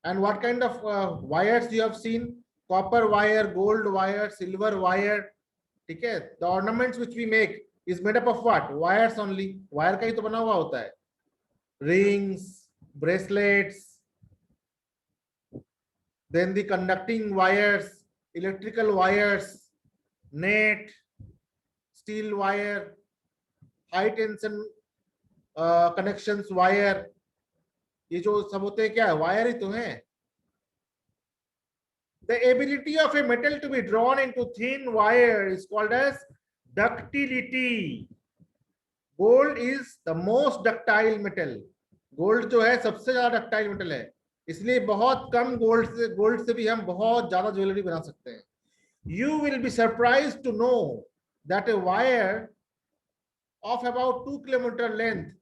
And what kind of wires you have seen? Copper wire, gold wire, silver wire. ठीक है, the ornaments which we make is made up of what? Wires only. Wire का ही तो बना हुआ होता है. Rings, bracelets, then the conducting wires, electrical wires, net, steel wire, high tension connections wire. ये जो सब होते हैं क्या है? वायर ही तो है. The ability of a metal to be drawn into thin wire is called as ductility. Gold is the most ductile metal. Gold जो है सबसे ज्यादा डक्टाइल मेटल है, इसलिए बहुत कम गोल्ड से भी हम बहुत ज्यादा ज्वेलरी बना सकते हैं. You will be surprised to know that a wire of about 2 kilometer length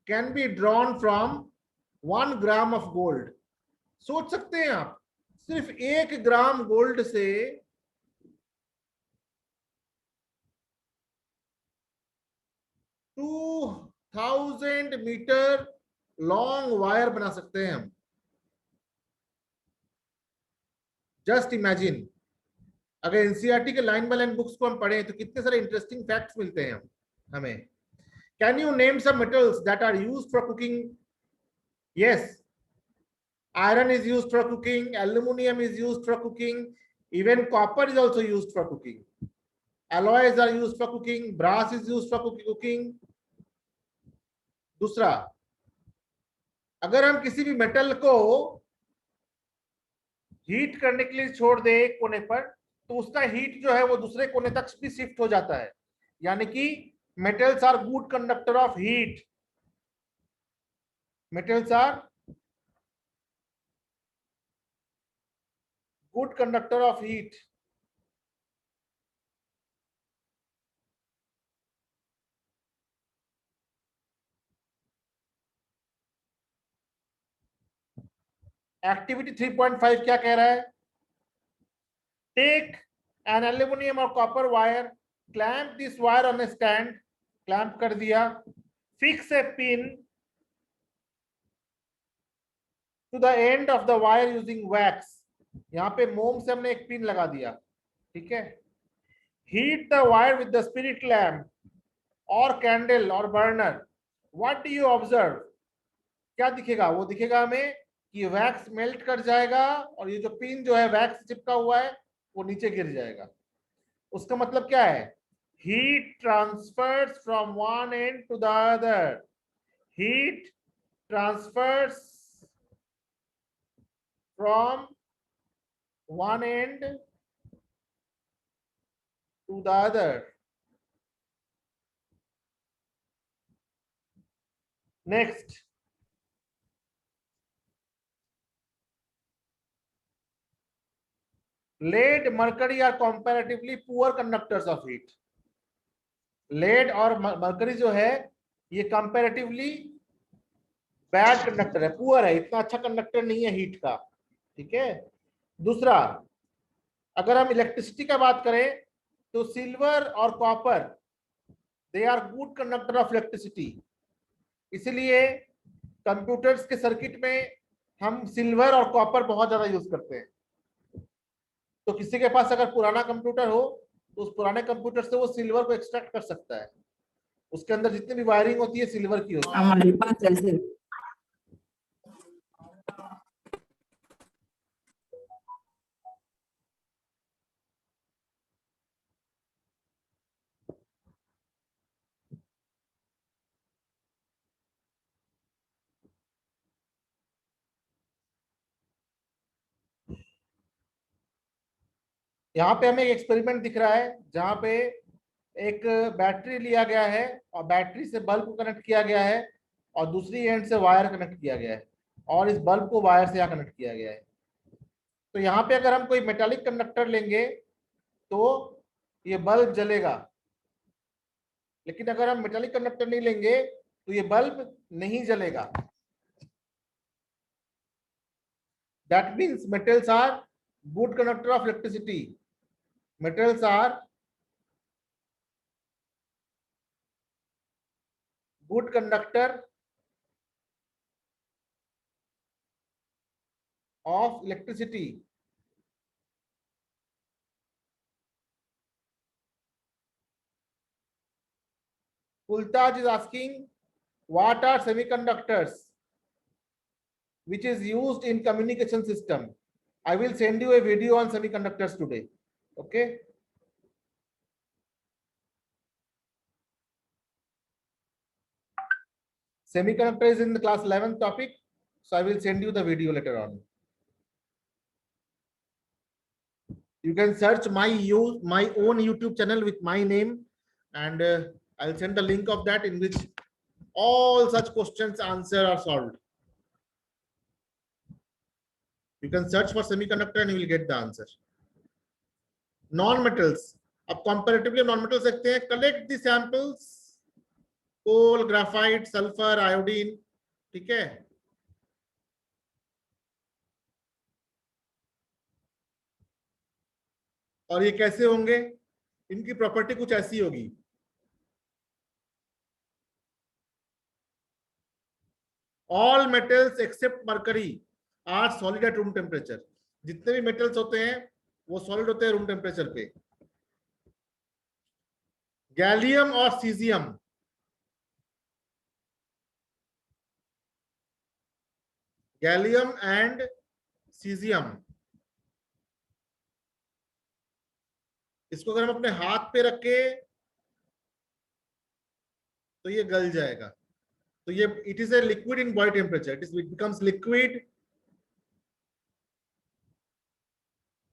can be drawn from 1 gram of gold. सोच सकते हैं आप, सिर्फ 1 ग्राम गोल्ड से 2000 मीटर लॉन्ग वायर बना सकते हैं हम. जस्ट इमेजिन, अगर एनसीईआरटी के लाइन बाय लाइन बुक्स को हम पढ़ें तो कितने सारे इंटरेस्टिंग फैक्ट्स मिलते हैं हमें. Can you name some metals that are used for cooking? Yes, iron is used for cooking, aluminum is used for cooking, even copper is also used for cooking. Alloys are used for cooking, brass is used for cooking. दूसरा, अगर हम किसी भी metal को heat करने के लिए छोड़ दे एक कोने पर, तो उसका हीट जो है वो दूसरे कोने तक भी शिफ्ट हो जाता है. यानी कि metals are good conductor of heat. Metals are good conductor of heat. Activity 3.5 क्या कह रहा है? टेक एन एल्यूमिनियम और copper wire, clamp this wire on a stand. Clamp कर दिया. Fix a pin to the end of the wire using wax. यहां पे मोम से हमने एक पिन लगा दिया. ठीक है. Heat the wire with the spirit lamp और कैंडल और burner. What do you observe? क्या दिखेगा? वो दिखेगा हमें कि वैक्स मेल्ट कर जाएगा और ये जो पिन जो है वैक्स चिपका हुआ है वो नीचे गिर जाएगा. उसका मतलब क्या है? Heat transfers from one end to the other. Heat transfers from one end to the other. Next, lead, mercury are comparatively poor conductors of heat. lead और मरकरी जो है ये कंपैरेटिवली बैड कंडक्टर है, पुअर है, इतना अच्छा conductor नहीं है हीट का. ठीक है. दूसरा, अगर हम इलेक्ट्रिसिटी का बात करें तो सिल्वर और copper they are good conductor of electricity. इसलिए कंप्यूटर्स के सर्किट में हम सिल्वर और कॉपर बहुत ज्यादा यूज करते हैं. तो किसी के पास अगर पुराना कंप्यूटर हो तो उस पुराने कंप्यूटर से वो सिल्वर को एक्सट्रैक्ट कर सकता है. उसके अंदर जितनी भी वायरिंग होती है सिल्वर की होती है. हमारे पास ऐसे यहाँ पे हमें एक एक्सपेरिमेंट दिख रहा है जहाँ पे एक बैटरी लिया गया है और बैटरी से बल्ब को कनेक्ट किया गया है और दूसरी एंड से वायर कनेक्ट किया गया है और इस बल्ब को वायर से यहाँ कनेक्ट किया गया है. तो यहाँ पे अगर हम कोई मेटालिक कंडक्टर लेंगे तो ये बल्ब जलेगा, लेकिन अगर हम मेटालिक कंडक्टर नहीं लेंगे तो ये बल्ब नहीं जलेगा. That means metals are good conductor of electricity. metals are good conductor of electricity. Kultaj is asking, what are semiconductors which is used in communication system? I will send you a video on semiconductors today. Okay. Semiconductor is in the class 11th topic. So I will send you the video later on. You can search my own YouTube channel with my name, and I'll send the link of that in which all such questions answer are solved. You can search for semiconductor and you will get the answer. Non-metals. अब comparatively non-metals देखते हैं. Collect the samples. Coal, graphite, sulphur, iodine. ठीक है. और ये कैसे होंगे? इनकी प्रॉपर्टी कुछ ऐसी होगी. All metals except mercury are solid at room temperature. जितने भी मेटल्स होते हैं वो सॉलिड होते हैं रूम टेम्परेचर पे. गैलियम और सीजियम. गैलियम एंड सीजियम, इसको अगर हम अपने हाथ पे रखे तो ये गल जाएगा. तो ये it is a liquid in body temperature. It becomes liquid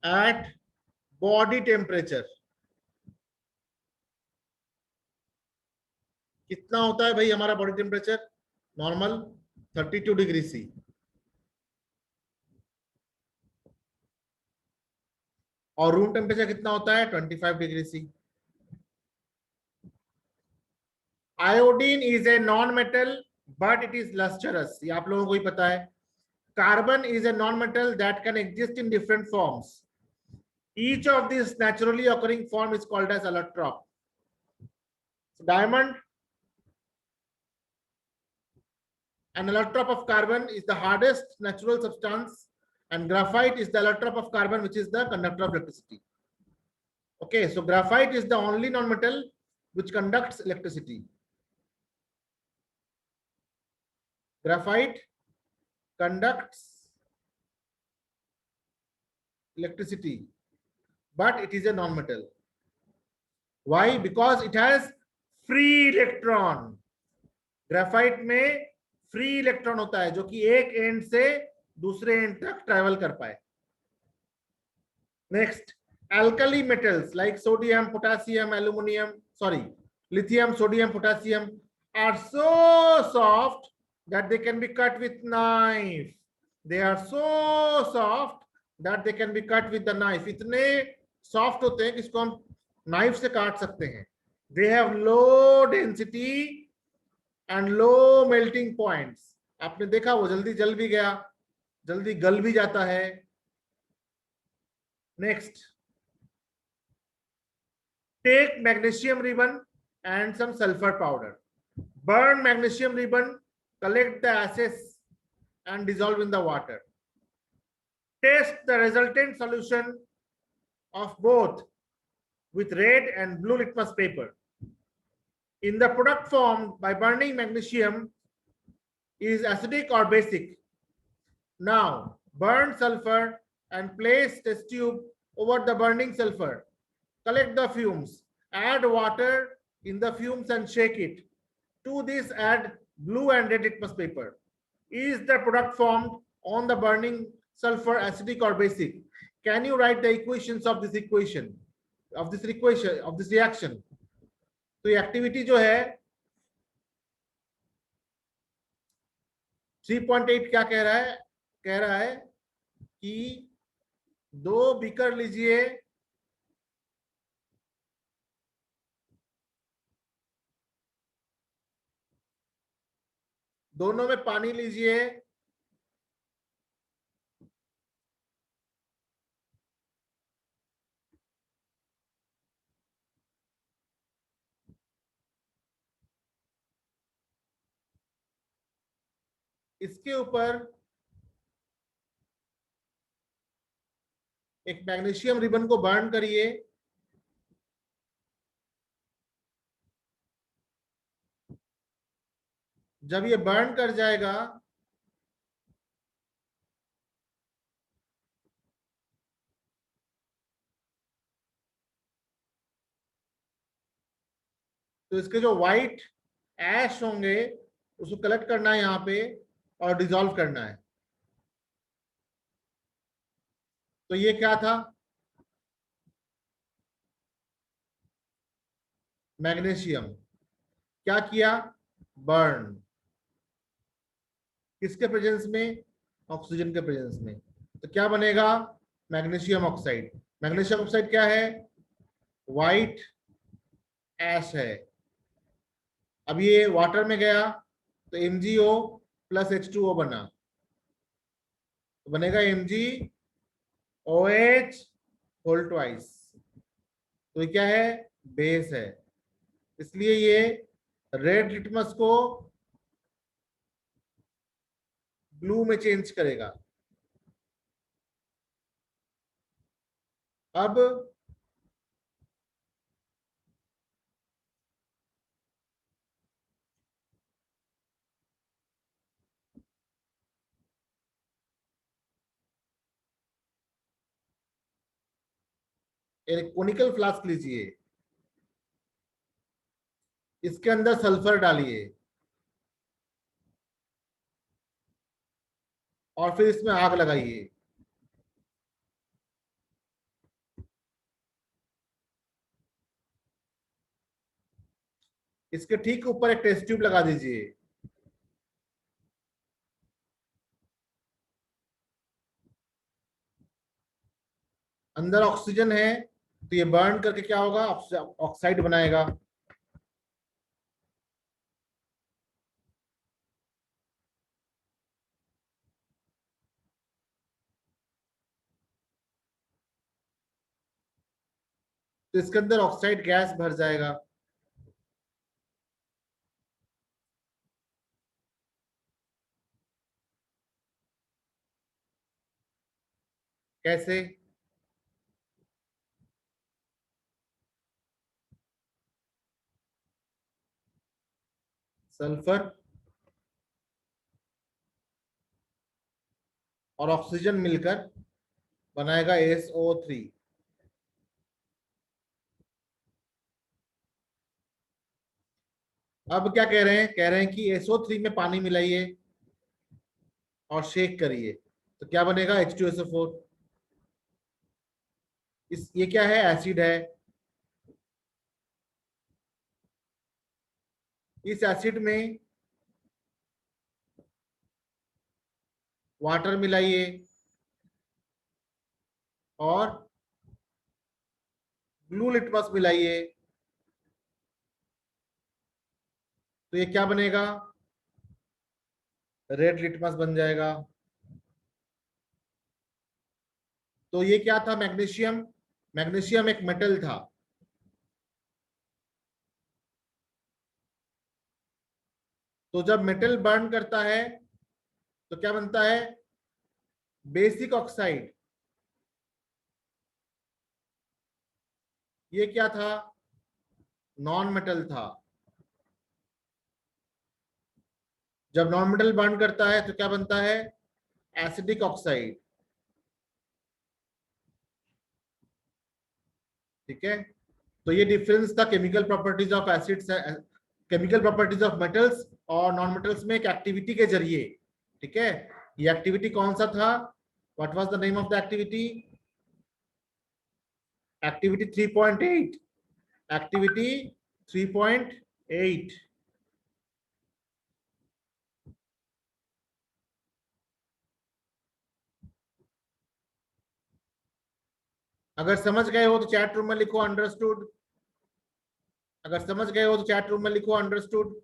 at body temperature. कितना होता है भाई हमारा body temperature normal? 32 degree C. और रूम टेम्परेचर कितना होता है? 25 degree C. Iodine is a non metal but it is lustrous. ये आप लोगों को ही पता है. Carbon is a non metal that can exist in different forms. Each of these naturally occurring form is called as allotrop. So diamond, an allotrop of carbon, is the hardest natural substance, and graphite is the allotrop of carbon, which is the conductor of electricity. Okay, so graphite is the only non-metal which conducts electricity. Graphite conducts electricity, but it is a non-metal. Why? Because it has free electron. Graphite में free electron होता है जो कि एक and से दूसरे and तक travel कर पाए. Next, alkali metals like sodium, potassium, lithium, sodium, potassium are so soft that they can be cut with knife. They are so soft that they can be cut with the knife. इतने soft होते हैं कि इसको हम knife से काट सकते हैं. They have low density and low melting points. आपने देखा वो जल्दी जल भी गया, जल्दी गल भी जाता है. Next, take magnesium ribbon and some sulfur powder. Burn magnesium ribbon, collect the ashes and dissolve in the water. Test the resultant solution of both with red and blue litmus paper. In the product formed by burning magnesium is acidic or basic. Now burn sulfur and place test tube over the burning sulfur. Collect the fumes. Add water in the fumes and shake it. To this add blue and red litmus paper. Is the product formed on the burning sulfur acidic or basic? Can you write the equations of this equation, of this reaction? तो ये activity जो है 3.8 क्या कह रहा है? कह रहा है कि 2 बीकर लीजिए, दोनों में पानी लीजिए, इसके ऊपर एक मैग्नीशियम रिबन को बर्न करिए, जब ये बर्न कर जाएगा तो इसके जो व्हाइट ऐश होंगे उसको कलेक्ट करना है यहाँ पे और डिसॉल्व करना है। तो ये क्या था, मैग्नीशियम। क्या किया, बर्न, किसके प्रेजेंस में, ऑक्सीजन के प्रेजेंस में। तो क्या बनेगा, मैग्नीशियम ऑक्साइड। मैग्नीशियम ऑक्साइड क्या है, व्हाइट ऐश है। अब ये वाटर में गया तो MgO प्लस H2O बना, तो बनेगा MgOH होल ट्वाइस। तो ये क्या है, बेस है। इसलिए ये रेड लिटमस को ब्लू में चेंज करेगा। अब एक कोनिकल फ्लास्क लीजिए, इसके अंदर सल्फर डालिए और फिर इसमें आग लगाइए। इसके ठीक ऊपर एक टेस्ट ट्यूब लगा दीजिए। अंदर ऑक्सीजन है तो ये बर्न करके क्या होगा, ऑक्साइड बनाएगा। तो इसके अंदर ऑक्साइड गैस भर जाएगा। कैसे, सल्फर और ऑक्सीजन मिलकर बनाएगा SO3। अब क्या कह रहे हैं, कह रहे हैं कि SO3 में पानी मिलाइए और शेक करिए, तो क्या बनेगा, H2SO4। ये क्या है, एसिड है। इस एसिड में वाटर मिलाइए और ब्लू लिटमस मिलाइए, तो ये क्या बनेगा, रेड लिटमस बन जाएगा। तो ये क्या था, मैग्नीशियम। मैग्नीशियम एक मेटल था। तो जब मेटल बर्न करता है तो क्या बनता है, बेसिक ऑक्साइड। ये क्या था, नॉन मेटल था। जब नॉन मेटल बर्न करता है तो क्या बनता है, एसिडिक ऑक्साइड। ठीक है। तो ये डिफरेंस था chemical properties of acids, chemical properties of metals और नॉन मेटल्स में एक एक्टिविटी के जरिए। ठीक है। ये एक्टिविटी कौन सा था, what was the name of the activity, activity 3.8। Activity 3.8। अगर समझ गए हो तो चैट रूम में लिखो अंडरस्टूड। अगर समझ गए हो तो चैट रूम में लिखो अंडरस्टूड।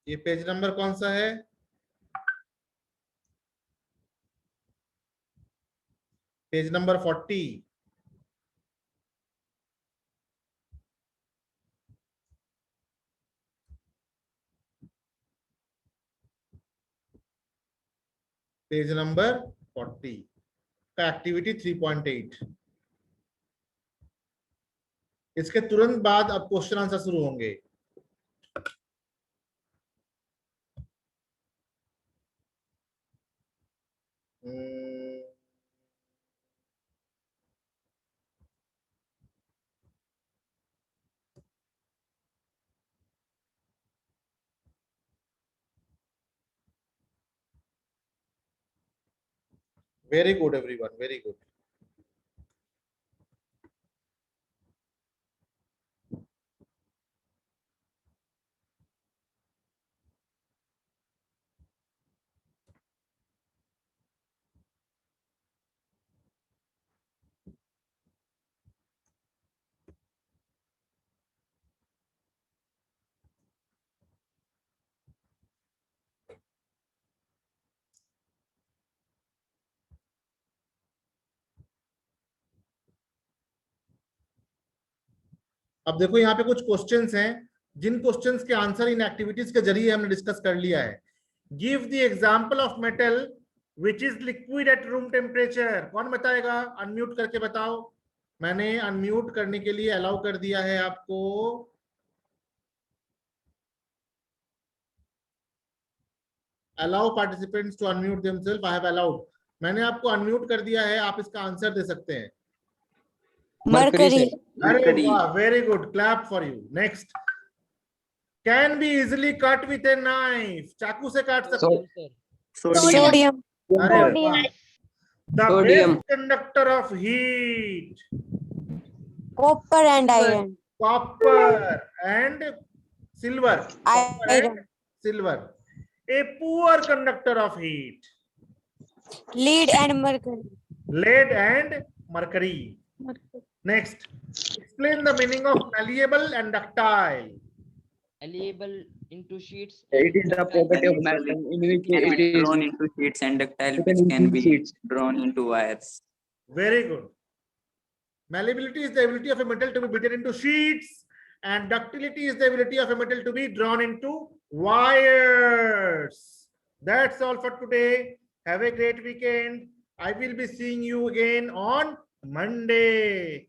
ये पेज नंबर कौन सा है, पेज नंबर 40। पेज नंबर 40 का एक्टिविटी 3.8। इसके तुरंत बाद अब क्वेश्चन आंसर शुरू होंगे। Very good everyone, very good. अब देखो यहाँ पे कुछ क्वेश्चंस हैं, जिन क्वेश्चंस के आंसर इन एक्टिविटीज के जरिए हमने डिस्कस कर लिया है। Give the example of metal which is liquid at room temperature. कौन बताएगा? अनम्यूट करके बताओ। मैंने अनम्यूट करने के लिए अलाउ कर दिया है आपको। Allow participants to unmute themselves. I have allowed. मैंने आपको अनम्यूट कर दिया है, आप इसका आंसर दे सकते हैं। मरकरी। अरे वाह, very good, clap for you. Next, can be easily cut with a knife. चाकू से काट सकते हैं। सोडियम। अरे वाह। The best conductor of heat. Copper and iron. Copper and silver. Iron. Silver. A poor conductor of heat. Lead and mercury. Lead and mercury. Next, explain the meaning of malleable and ductile. Malleable into sheets. It is the property of metal in which it is drawn into sheets, and ductile, which can be drawn into wires. Very good. Malleability is the ability of a metal to be beaten into sheets, and ductility is the ability of a metal to be drawn into wires. That's all for today. Have a great weekend. I will be seeing you again on Monday.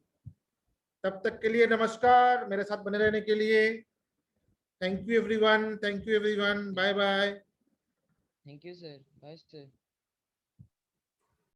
तब तक के लिए नमस्कार, मेरे साथ बने रहने के लिए। Thank you everyone, thank you everyone, bye bye. Thank you, sir. Bye, sir.